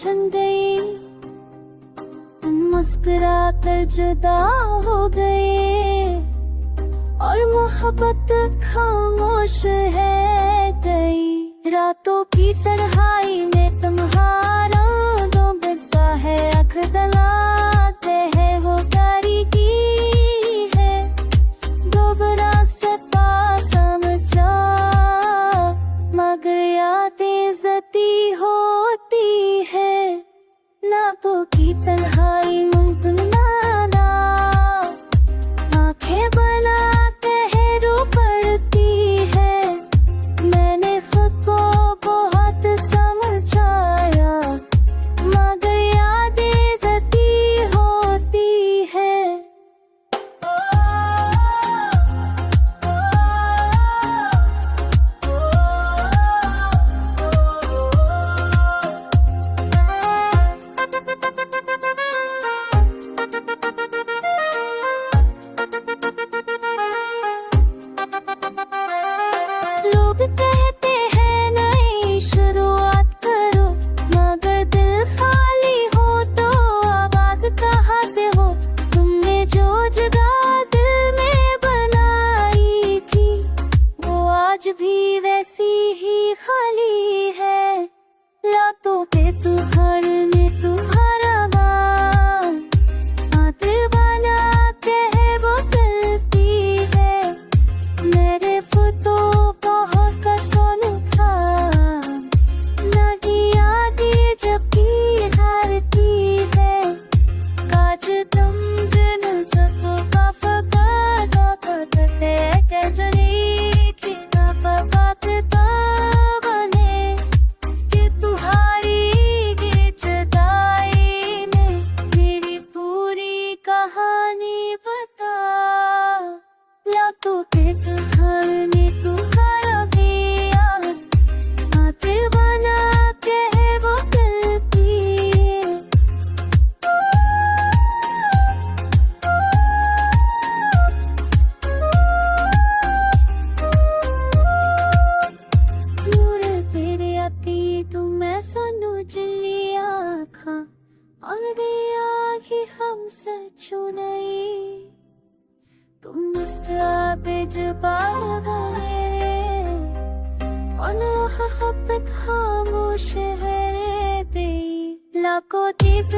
छन गई, मुस्कुरा कर जुदा हो गए, और मोहब्बत खामोश है गई। रातों की तन्हाई में तुम्हारा दो बिता है, आँख दलाते हैं वो तारीकी है, दोबारा से पास समझा, मगर यादें जती होती है। लाखों की तन्हाई मुमकिन ना, आंखें बना के रो पड़ती है। मैंने खुद को बहुत समझाया, मगर यादें जती होती है। लोग कहते हैं नई शुरुआत करो, मगर दिल खाली हो तो आवाज कहाँ से हो। तुमने जो जगह दिल में बनाई थी, वो आज भी वैसी ही खाली है। रातों पे तुम्हार ने तुम्हारा बाल, आते बना के वो गलती है। मेरे फोटो बहुत कसौन था, नदी आदि जब भी हारती है। काज तुम जन सबको का फकात करते के जनी की ना बात बने, कि तुम्हारी ये जुदाई ने मेरी पूरी कहानी बता। लाखों के तुम्हार ने तुम्हारा भी यार, आते बना के वो गलती है। नूर तेरे आती तू मैं सोनू जलिया खा, और दिया कि हम सचो नहीं। तुम मुस्ताबे जबाब मेरे, और मोहब्बत खामोश है तेरी। लाखों दीप